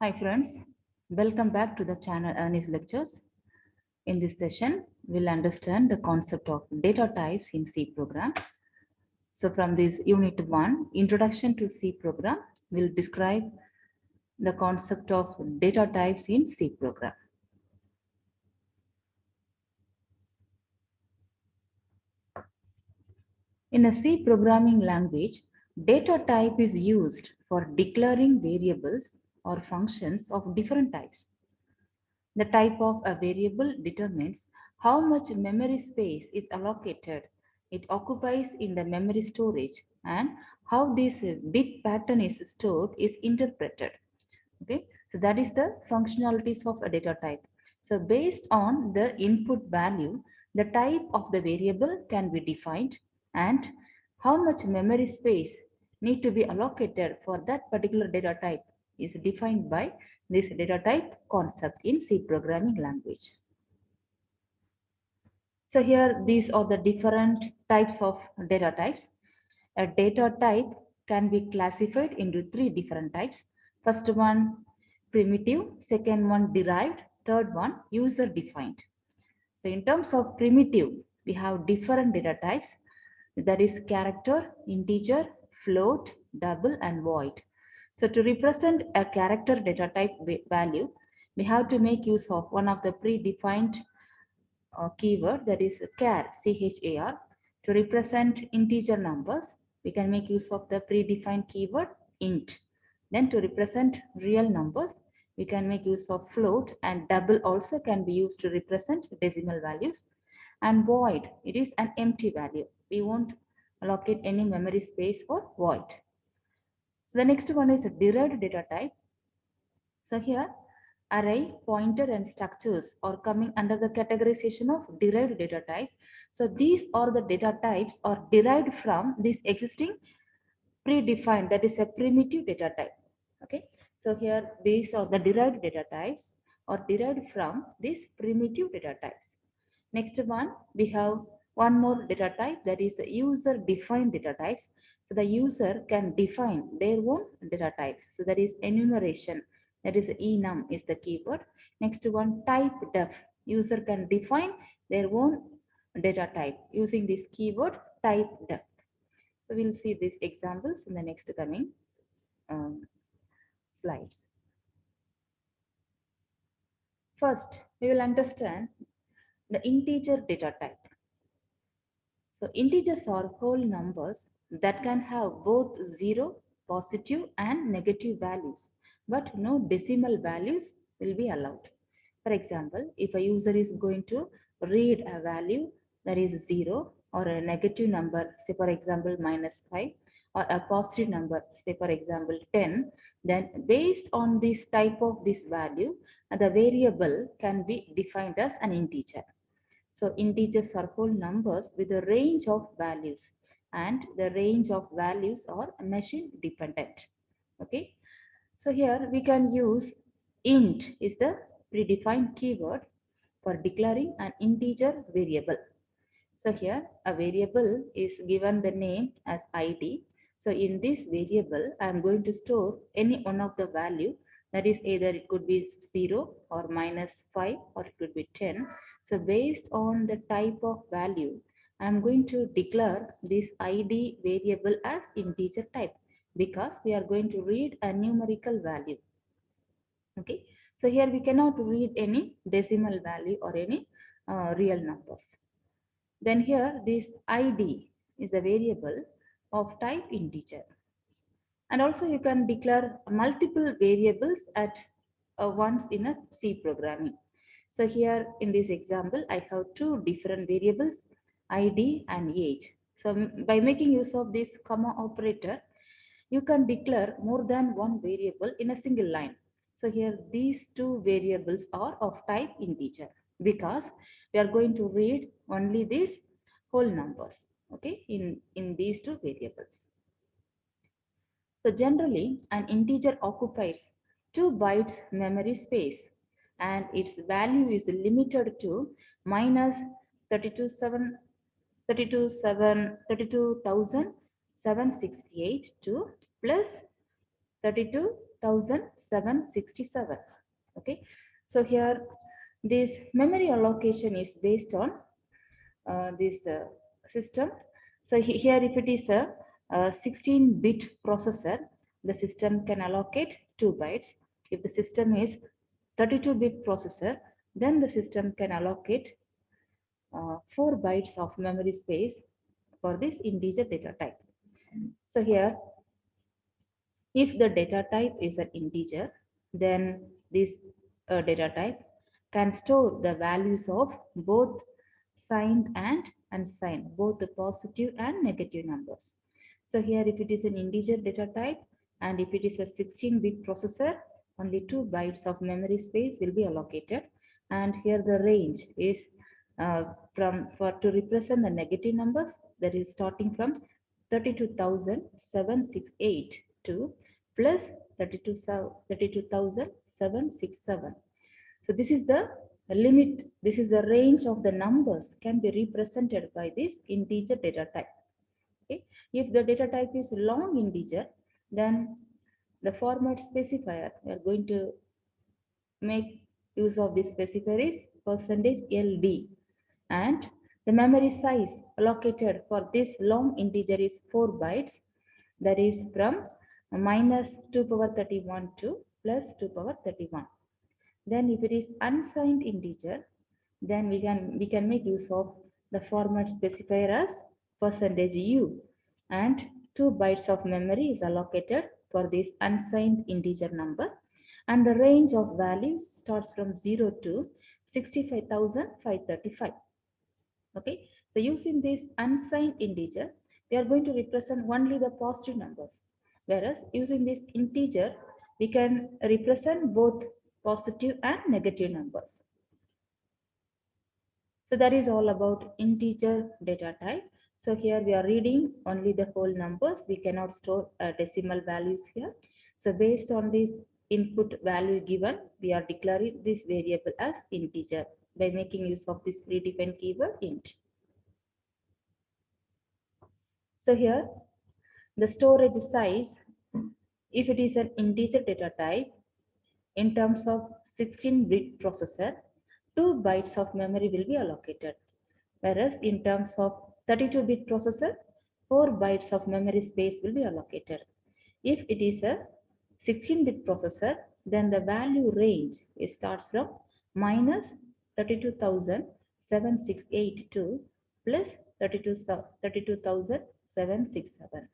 Hi friends, welcome back to the channel Ernest Lectures. In this session, we'll understand the concept of data types in C program. So from this unit 1, Introduction to C program, we'll describe the concept of data types in C program. In a C programming language, data type is used for declaring variables or functions of different types. The type of a variable determines how much memory space is allocated it occupies in the memory storage and how this bit pattern is stored is interpreted. Okay, so that is the functionalities of a data type. So based on the input value, the type of the variable can be defined and how much memory space need to be allocated for that particular data type is defined by this data type concept in C programming language. So here these are the different types of data types. A data type can be classified into three different types. First one primitive, second one derived, third one user defined. So in terms of primitive, we have different data types, that is character, integer, float, double and void. So to represent a character data type value, we have to make use of one of the predefined keyword, that is char, char. To represent integer numbers, we can make use of the predefined keyword int. Then to represent real numbers, we can make use of float, and double also can be used to represent decimal values. And void, it is an empty value. We won't allocate any memory space for void. So the next one is a derived data type. So here, array, pointer, and structures are coming under the categorization of derived data type. So these are the data types are derived from this existing predefined, that is a primitive data type. Okay. So here these are the derived data types are derived from these primitive data types. Next one, we have one more data type, that is user defined data types. So the user can define their own data type. So that is enumeration, that is enum is the keyword. Next one, type def. User can define their own data type using this keyword type def. So we'll see these examples in the next coming um, slides. First, we will understand the integer data type. So integers are whole numbers that can have both 0, positive and negative values, but no decimal values will be allowed. For example, if a user is going to read a value that is 0 or a negative number, say for example -5, or a positive number, say for example 10, then based on this type of this value, the variable can be defined as an integer. So integers are whole numbers with a range of values, and the range of values are machine dependent. Okay. So here we can use int is the predefined keyword for declaring an integer variable. So here a variable is given the name as id. So in this variable, I am going to store any one of the value, that is either it could be 0 or -5 or it could be 10. So based on the type of value, I am going to declare this id variable as integer type because we are going to read a numerical value. Okay. So here we cannot read any decimal value or any real numbers. Then here this id is a variable of type integer. And also you can declare multiple variables at once in a C programming. So here in this example, I have two different variables, id and age. So by making use of this comma operator, you can declare more than one variable in a single line. So here these two variables are of type integer because we are going to read only these whole numbers, okay, in these two variables. So generally an integer occupies 2 bytes memory space and its value is limited to minus 32,700 32,768 to plus 32 32,767. Okay, so here this memory allocation is based on this system. So here if it is a 16-bit processor, the system can allocate 2 bytes. If the system is 32-bit processor, then the system can allocate 4 bytes of memory space for this integer data type. So here, if the data type is an integer, then this data type can store the values of both signed and unsigned, both the positive and negative numbers. So here if it is an integer data type and if it is a 16-bit processor, only 2 bytes of memory space will be allocated. And here the range is to represent the negative numbers, that is starting from 32,768 to plus 32,767. So this is the limit, this is the range of the numbers can be represented by this integer data type. Okay. If the data type is long integer, then the format specifier, we are going to make use of this specifier is %LD, and the memory size allocated for this long integer is 4 bytes, that is from minus 2 power 31 to plus 2 power 31. Then if it is unsigned integer, then we can make use of the format specifier as %U, and 2 bytes of memory is allocated for this unsigned integer number, and the range of values starts from 0 to 65,535. Okay, so using this unsigned integer, we are going to represent only the positive numbers, whereas using this integer, we can represent both positive and negative numbers. So that is all about integer data type. So here we are reading only the whole numbers. We cannot store decimal values here. So based on this input value given, we are declaring this variable as integer by making use of this predefined keyword int. So here the storage size, if it is an integer data type, in terms of 16-bit processor, 2 bytes of memory will be allocated. Whereas in terms of 32-bit processor, 4 bytes of memory space will be allocated. If it is a 16-bit processor, then the value range starts from minus 32,768 to plus 32,767.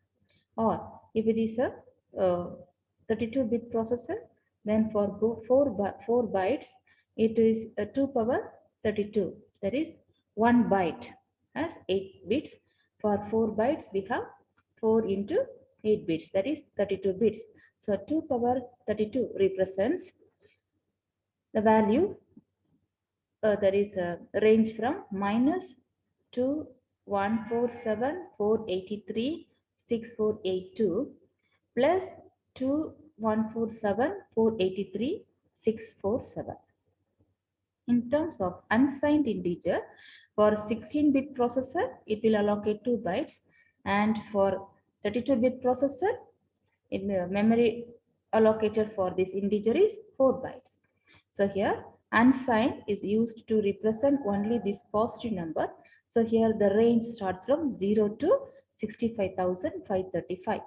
Or if it is a 32-bit processor, then for 4 bytes, it is 2 power 32. That is 1 byte has 8 bits. For 4 bytes, we have 4 into 8 bits, that is 32 bits. So 2 power 32 represents the value that is range from minus 2,147,483,6,482 plus 2,147,483,647. In terms of unsigned integer, for 16-bit processor, it will allocate 2 bytes, and for 32-bit processor, in the memory allocated for this integer is 4 bytes. So here unsigned is used to represent only this positive number. So here the range starts from 0 to 65,535.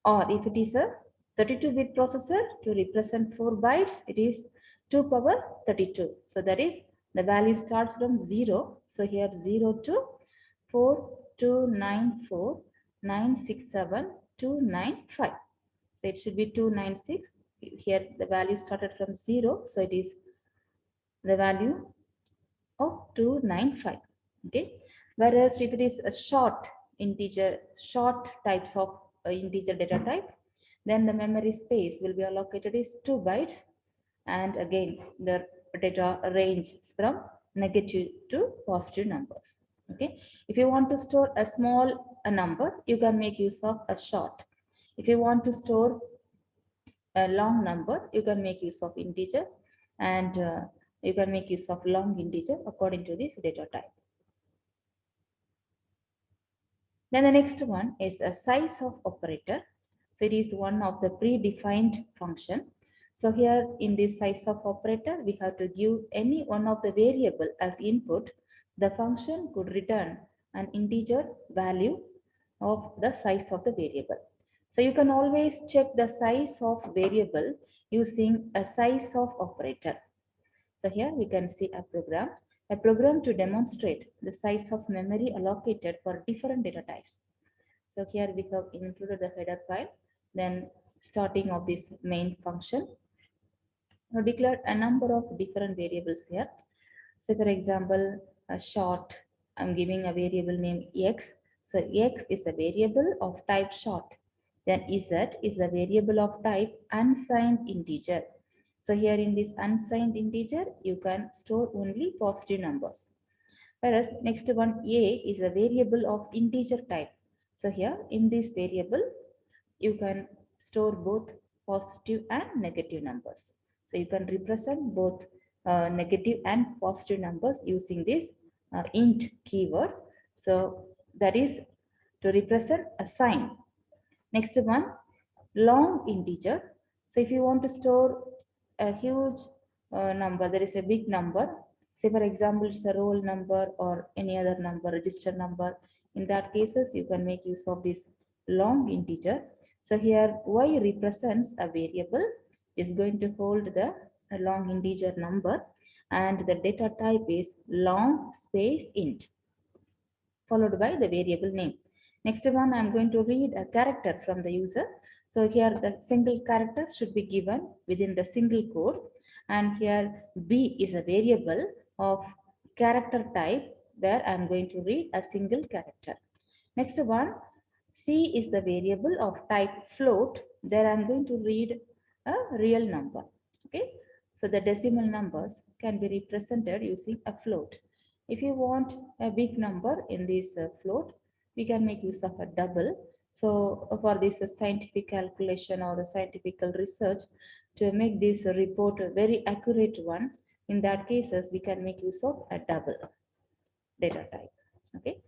Or if it is a 32-bit processor, to represent 4 bytes, it is 2 power 32. So that is the value starts from 0. So here 0 to 4,294,967,295. So it should be 296. Here the value started from 0. So it is the value of 295. Okay. Whereas if it is a short types of integer data type, then the memory space will be allocated is 2 bytes. And again, the data ranges from negative to positive numbers. Okay. If you want to store a small number, you can make use of a short. If you want to store a long number, you can make use of integer, and you can make use of long integer according to this data type. Then the next one is a size of operator. So it is one of the predefined function. So here in this size of operator, we have to give any one of the variable as input. The function could return an integer value of the size of the variable. So you can always check the size of variable using a size of operator. So here we can see a program to demonstrate the size of memory allocated for different data types. So here we have included the header file, then starting of this main function. Now declared a number of different variables here. So for example, a short, I'm giving a variable name x. So x is a variable of type short. Then z is a variable of type unsigned integer. So here in this unsigned integer, you can store only positive numbers. Whereas next one a is a variable of integer type. So here in this variable, you can store both positive and negative numbers. So you can represent both negative and positive numbers using this int keyword. So that is to represent a sign. Next one, long integer. So if you want to store a huge number, there is a big number. Say for example, it's a roll number or any other number, register number. In that cases, you can make use of this long integer. So here y represents a variable is going to hold the long integer number and the data type is long space int followed by the variable name. Next one, I'm going to read a character from the user. So here the single character should be given within the single code. And here B is a variable of character type where I'm going to read a single character. Next one, C is the variable of type float. There I'm going to read a real number. Okay. So the decimal numbers can be represented using a float. If you want a big number in this float, we can make use of a double. So for this scientific calculation or the scientific research, to make this report a very accurate one, in that cases, we can make use of a double data type. Okay.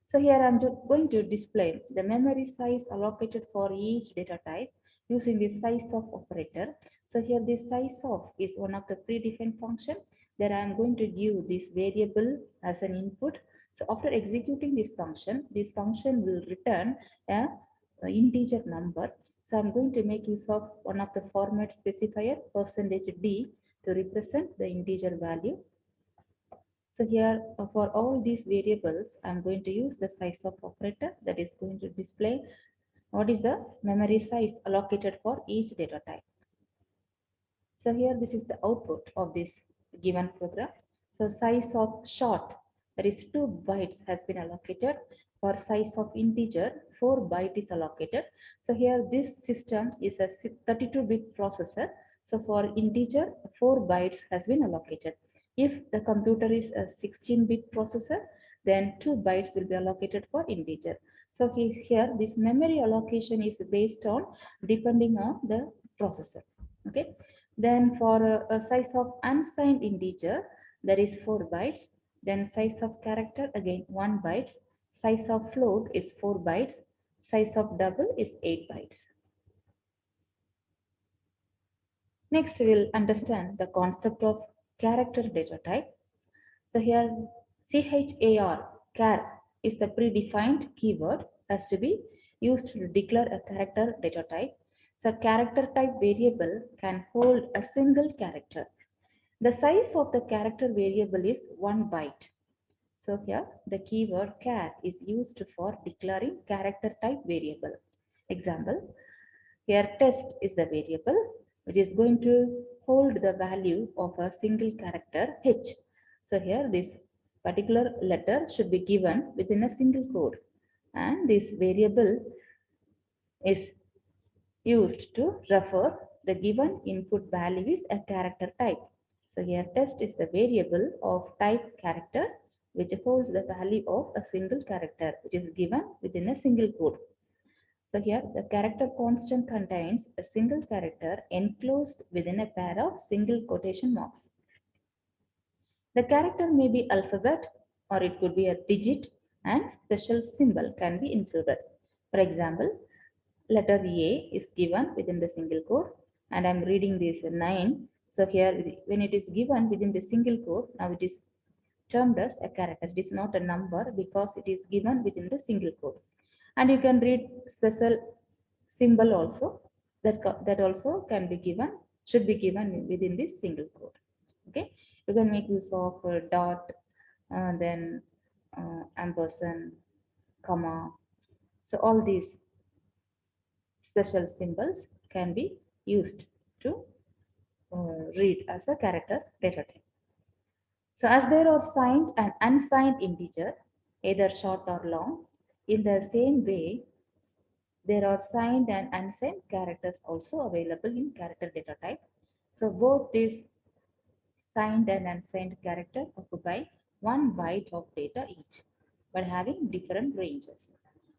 So here I'm going to display the memory size allocated for each data type using the size of operator. So here the size of is one of the predefined function that I'm going to give this variable as an input. So after executing this function will return a integer number. So I'm going to make use of one of the format specifier %d to represent the integer value. So here for all these variables, I'm going to use the size of operator that is going to display what is the memory size allocated for each data type. So here this is the output of this given program. So size of short, that is 2 bytes has been allocated. For size of integer, 4 byte is allocated. So here this system is a 32-bit processor. So for integer, 4 bytes has been allocated. If the computer is a 16-bit processor, then 2 bytes will be allocated for integer. So here this memory allocation is based on depending on the processor. Okay. Then for a size of unsigned integer, that is 4 bytes. Then size of character, again 1 bytes. Size of float is 4 bytes. Size of double is 8 bytes. Next, we will understand the concept of character data type. So here, char is the predefined keyword has to be used to declare a character data type. So character type variable can hold a single character. The size of the character variable is 1 byte. So here the keyword char is used for declaring character type variable. Example, here test is the variable which is going to hold the value of a single character h. So here this particular letter should be given within a single code, and this variable is used to refer the given input value is a character type. So here test is the variable of type character which holds the value of a single character which is given within a single code. So here the character constant contains a single character enclosed within a pair of single quotation marks. The character may be alphabet or it could be a digit and special symbol can be included. For example, letter A is given within the single quote, and I'm reading this 9. So here, when it is given within the single quote, now it is termed as a character. It is not a number because it is given within the single quote. And you can read special symbol also, that also can be given, should be given within this single quote. Okay, you can make use of dot, then ampersand, comma. So all these special symbols can be used to read as a character data type. So as there are signed and unsigned integer, either short or long, in the same way, there are signed and unsigned characters also available in character data type. So both these signed and unsigned character occupy 1 byte of data each, but having different ranges.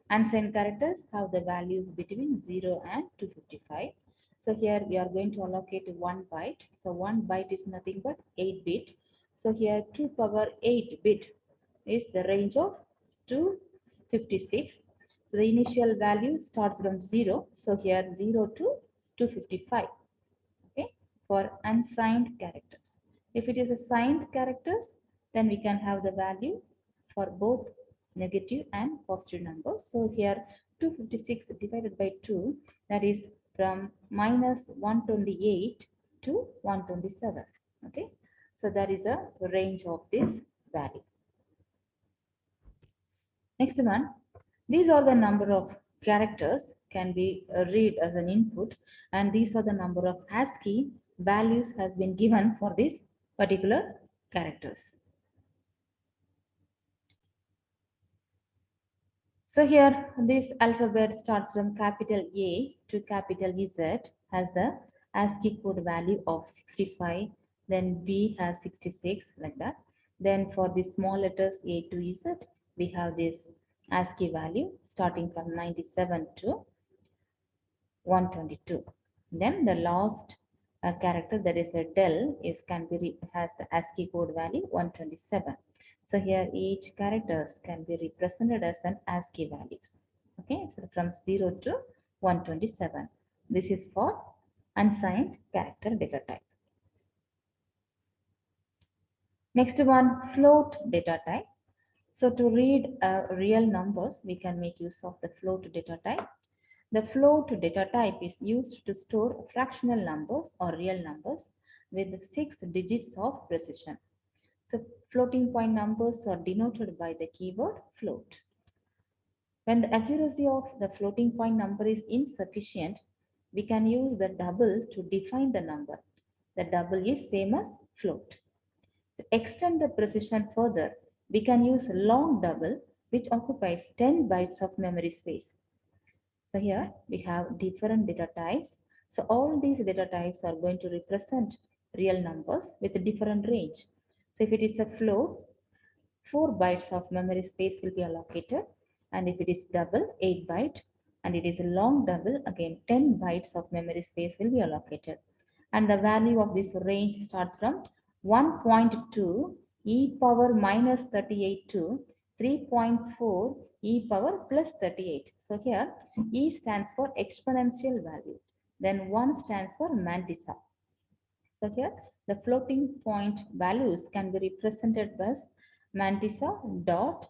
Unsigned characters have the values between 0 and 255. So here we are going to allocate 1 byte. So 1 byte is nothing but 8 bit. So here 2 power 8 bit is the range of 256. So the initial value starts from 0. So here 0 to 255. Okay, for unsigned characters. If it is a signed characters, then we can have the value for both negative and positive numbers. So here 256 divided by 2, that is from minus 128 to 127. Okay, so that is a range of this value. Next one, these are the number of characters can be read as an input, and these are the number of ASCII values has been given for this particular characters. So here this alphabet starts from capital A to capital Z has the ASCII code value of 65, then B has 66 like that. Then for the small letters A to Z, we have this ASCII value starting from 97 to 122. Then the last character, that is a del, is has the ASCII code value 127. So here each characters can be represented as an ASCII values. Okay, so from 0 to 127. This is for unsigned character data type. Next one, float data type. So to read real numbers, we can make use of the float data type. The float data type is used to store fractional numbers or real numbers with 6 digits of precision. So floating point numbers are denoted by the keyword float. When the accuracy of the floating point number is insufficient, we can use the double to define the number. The double is same as float. To extend the precision further, we can use long double, which occupies 10 bytes of memory space. So here we have different data types. So all these data types are going to represent real numbers with a different range. So if it is a float, 4 bytes of memory space will be allocated. And if it is double, 8 byte. And it is a long double, again 10 bytes of memory space will be allocated. And the value of this range starts from 1.2 e power minus 38 to 3.4 e power plus 38. So here e stands for exponential value. Then 1 stands for mantissa. So here the floating point values can be represented as mantissa dot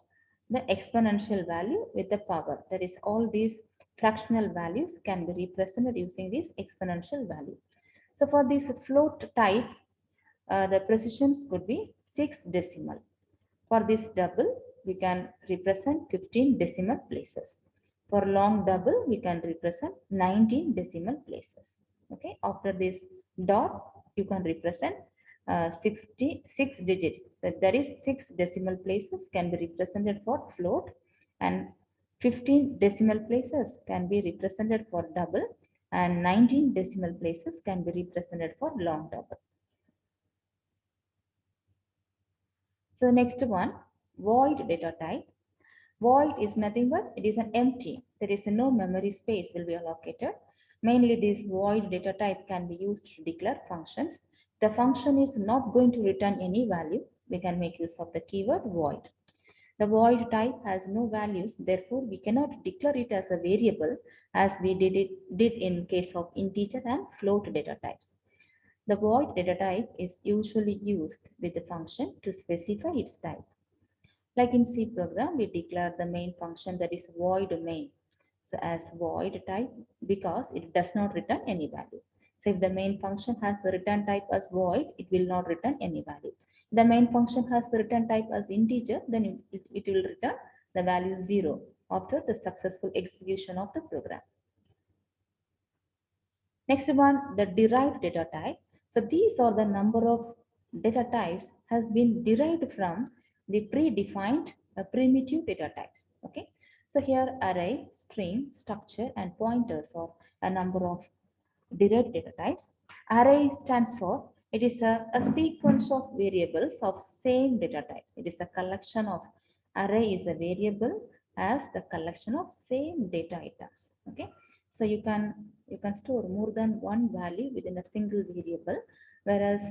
the exponential value with the power. That is, all these fractional values can be represented using this exponential value. So for this float type, the precisions could be 6 decimal. For this double, we can represent 15 decimal places. For long double, we can represent 19 decimal places. Okay, after this dot, you can represent 66 digits. So that is 6 decimal places can be represented for float, and 15 decimal places can be represented for double, and 19 decimal places can be represented for long double. So next one, void data type. Void is nothing but it is an empty. There is no memory space will be allocated. Mainly this void data type can be used to declare functions. The function is not going to return any value. We can make use of the keyword void. The void type has no values, therefore we cannot declare it as a variable as we did in case of integer and float data types. The void data type is usually used with the function to specify its type. Like in C program, we declare the main function that is void main. So as void type because it does not return any value. So if the main function has the return type as void, it will not return any value. The main function has the return type as integer, then it will return the value 0 after the successful execution of the program. Next one, the derived data type. So these are the number of data types has been derived from the predefined primitive data types. Okay. So here array, string, structure, and pointers are a number of derived data types. Array stands for it is a sequence of variables of same data types. It is a collection of array is a variable as the collection of same data items. Okay. So you can store more than one value within a single variable, whereas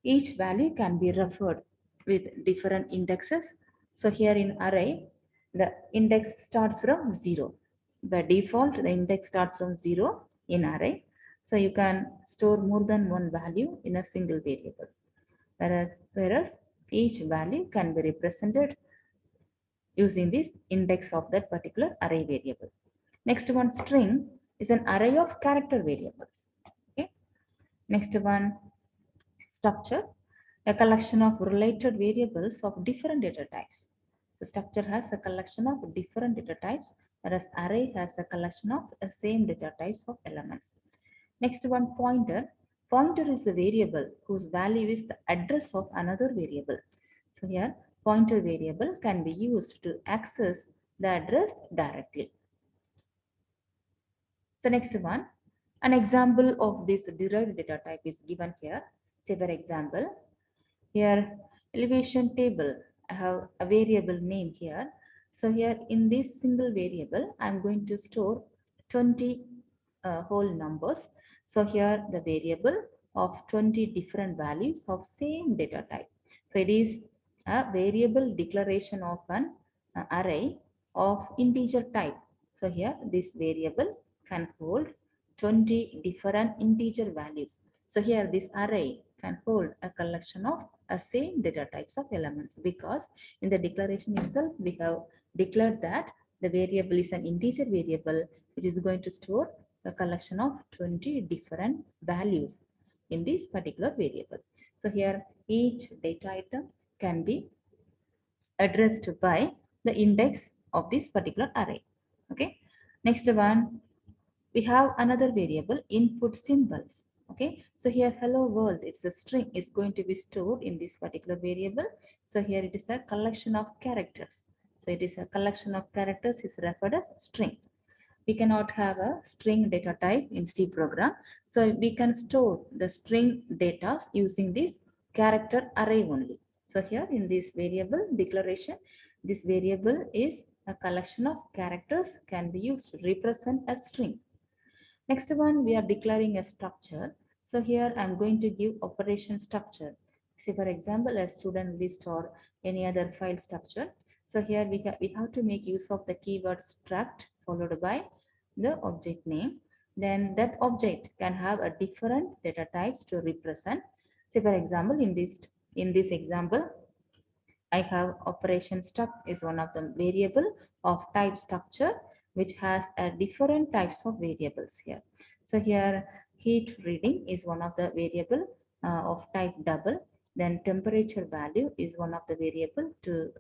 each value can be referred with different indexes. So here in array, the index starts from 0. By default, the index starts from 0 in array. So you can store more than one value in a single variable. Whereas each value can be represented using this index of that particular array variable. Next one, string is an array of character variables. Okay. Next one, structure, a collection of related variables of different data types. The structure has a collection of different data types, whereas array has a collection of the same data types of elements. Next one, pointer. Pointer is a variable whose value is the address of another variable. So here, pointer variable can be used to access the address directly. So next one, an example of this derived data type is given here. Say for example, here elevation table, I have a variable name here. So here in this single variable, I'm going to store 20 whole numbers. So here the variable of 20 different values of same data type. So it is a variable declaration of an array of integer type. So here this variable can hold 20 different integer values. So here this array can hold a collection of a same data types of elements, because in the declaration itself we have declared that the variable is an integer variable which is going to store a collection of 20 different values in this particular variable. So here each data item can be addressed by the index of this particular array. Okay. Next one, we have another variable input symbols. Okay, so here hello world, it's a string, is going to be stored in this particular variable. So here it is a collection of characters. So it is a collection of characters is referred as string. We cannot have a string data type in C program. So we can store the string data using this character array only. So here in this variable declaration, this variable is a collection of characters can be used to represent a string. Next one, we are declaring a structure. So here I'm going to give operation structure. Say for example, a student list or any other file structure. So here we have to make use of the keyword struct followed by the object name. Then that object can have a different data types to represent. Say for example, in this example, I have operation struct is one of the variable of type structure which has a different types of variables here. So here heat reading is one of the variable of type double. Then temperature value is one of the variable to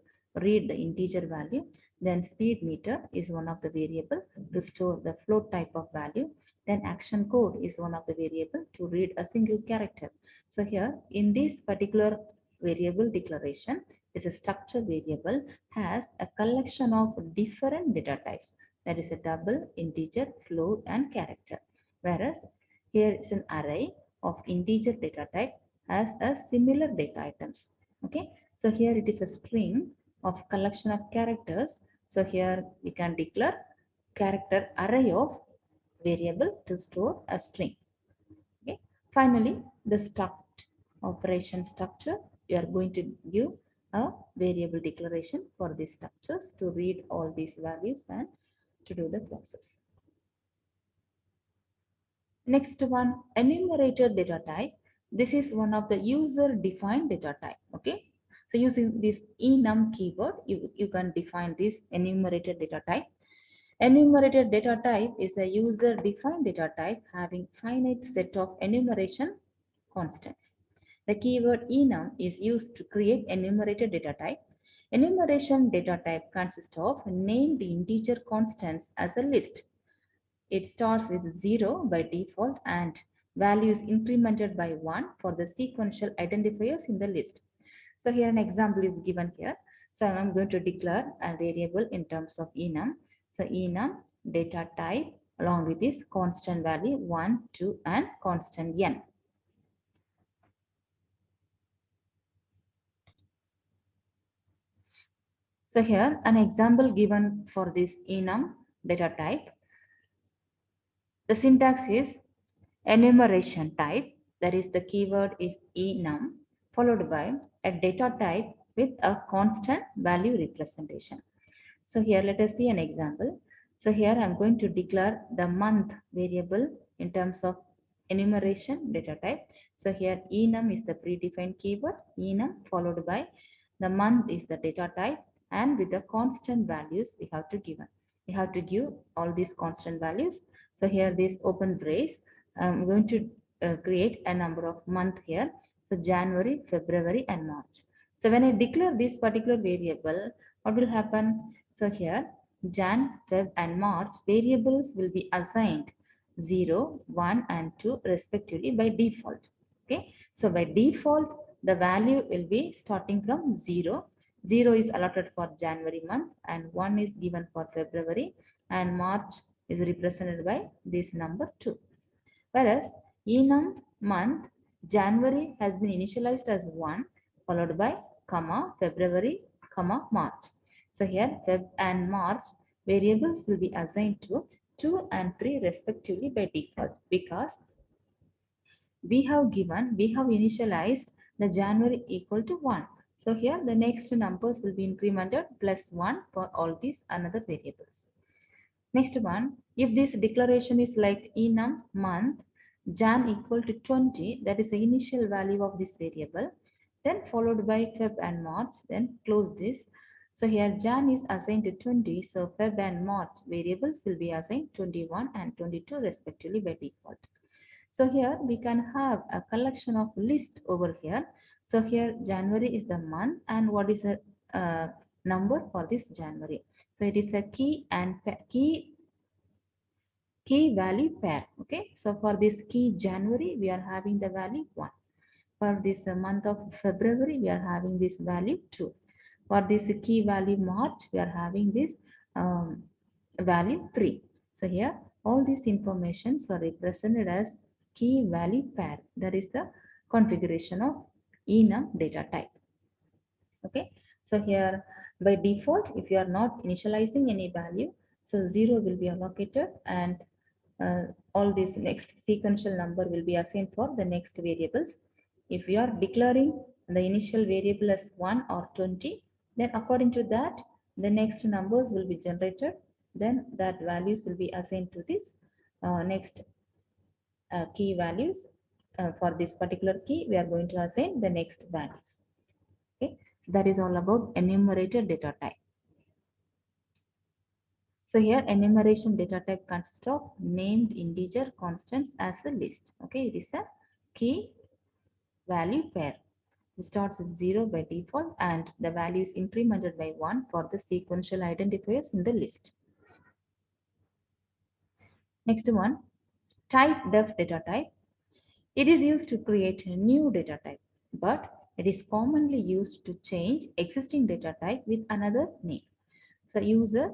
read the integer value. Then speed meter is one of the variable to store the float type of value. Then action code is one of the variable to read a single character. So here in this particular variable declaration, is a structure variable has a collection of different data types, that is a double, integer, float, and character. Whereas here is an array of integer data type has a similar data items. Okay, so here it is a string of collection of characters. So here we can declare character array of variable to store a string. Okay. Finally, the struct operation structure, we are going to give a variable declaration for these structures to read all these values and to do the process. Next one, enumerated data type. This is one of the user defined data type. Okay. So using this enum keyword, you can define this enumerated data type. Enumerated data type is a user defined data type having finite set of enumeration constants. The keyword enum is used to create enumerated data type. Enumeration data type consists of named integer constants as a list. It starts with 0 by default and value is incremented by 1 for the sequential identifiers in the list. So here an example is given here. So I'm going to declare a variable in terms of enum. So enum data type along with this constant value 1, 2 and constant n. So here an example given for this enum data type. The syntax is enumeration type, that is the keyword is enum, followed by a data type with a constant value representation. So here let us see an example. So here I'm going to declare the month variable in terms of enumeration data type. So here enum is the predefined keyword, enum followed by the month is the data type, and with the constant values we have to give all these constant values. So here this open brace, I'm going to create a number of month here. So January, February and March. So when I declare this particular variable, what will happen? So here Jan, Feb and March variables will be assigned 0, 1 and 2 respectively by default. Okay. So by default, the value will be starting from 0. 0 is allotted for January month and 1 is given for February and March is represented by this number 2. Whereas enum month January has been initialized as 1 followed by comma February comma March. So here Feb and March variables will be assigned to 2 and 3 respectively by default because we have initialized the January equal to 1. So here the next numbers will be incremented plus 1 for all these another variables. Next one, if this declaration is like enum month, Jan equal to 20, that is the initial value of this variable, then followed by Feb and March, then close this. So here Jan is assigned to 20, so Feb and March variables will be assigned 21 and 22 respectively by default. So here we can have a collection of list over here. So here January is the month and what is the number for this January. So it is a key and key value pair. Okay. So for this key January, we are having the value 1. For this month of February, we are having this value 2. For this key value March, we are having this value 3. So here all these informations are represented as key value pair. That is the configuration of enum data type. Okay. So here by default, if you are not initializing any value, so 0 will be allocated and all these next sequential number will be assigned for the next variables. If you are declaring the initial variable as 1 or 20, then according to that, the next numbers will be generated. Then that values will be assigned to this next key values. For this particular key, we are going to assign the next values. Okay, so that is all about enumerated data type. So here enumeration data type consists of named integer constants as a list. Okay, it is a key value pair. It starts with 0 by default and the value is incremented by 1 for the sequential identifiers in the list. Next one, type def data type. It is used to create a new data type, but it is commonly used to change existing data type with another name. So user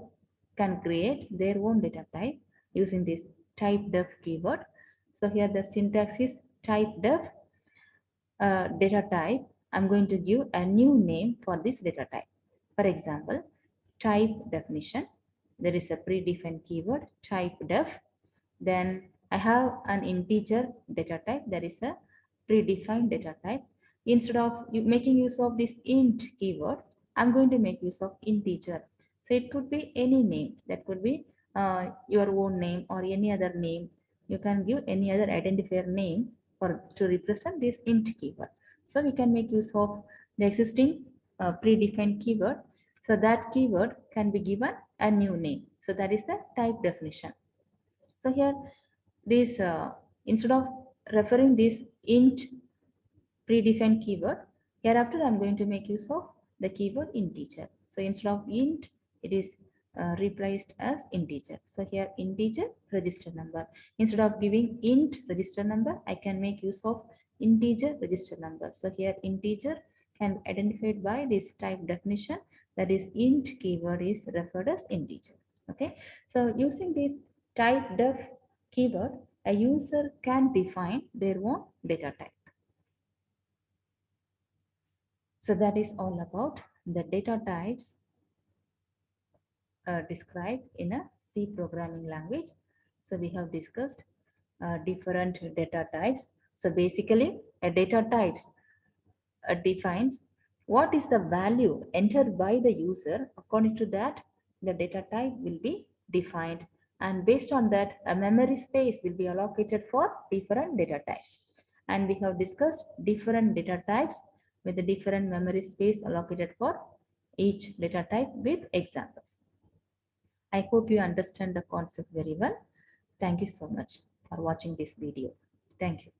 can create their own data type using this type def keyword. So here the syntax is type def data type. I'm going to give a new name for this data type. For example, type definition. There is a predefined keyword type def. Then I have an integer data type. There is a predefined data type. instead of making use of this int keyword, I'm going to make use of integer. So it could be any name. That could be your own name or any other name. You can give any other identifier name for to represent this int keyword. So we can make use of the existing predefined keyword. So that keyword can be given a new name. So that is the type definition. So here this instead of referring this int predefined keyword, hereafter I'm going to make use of the keyword integer. So instead of int, it is replaced as integer. So here integer register number. Instead of giving int register number, I can make use of integer register number. So here integer can be identified by this type definition, that is int keyword is referred as integer. Okay. So using this type def keyword, a user can define their own data type. So that is all about the data types described in a C programming language. So we have discussed different data types. So basically a data types defines what is the value entered by the user. According to that, the data type will be defined, and based on that a memory space will be allocated for different data types. And we have discussed different data types with the different memory space allocated for each data type with examples. I hope you understand the concept very well. Thank you so much for watching this video. Thank you.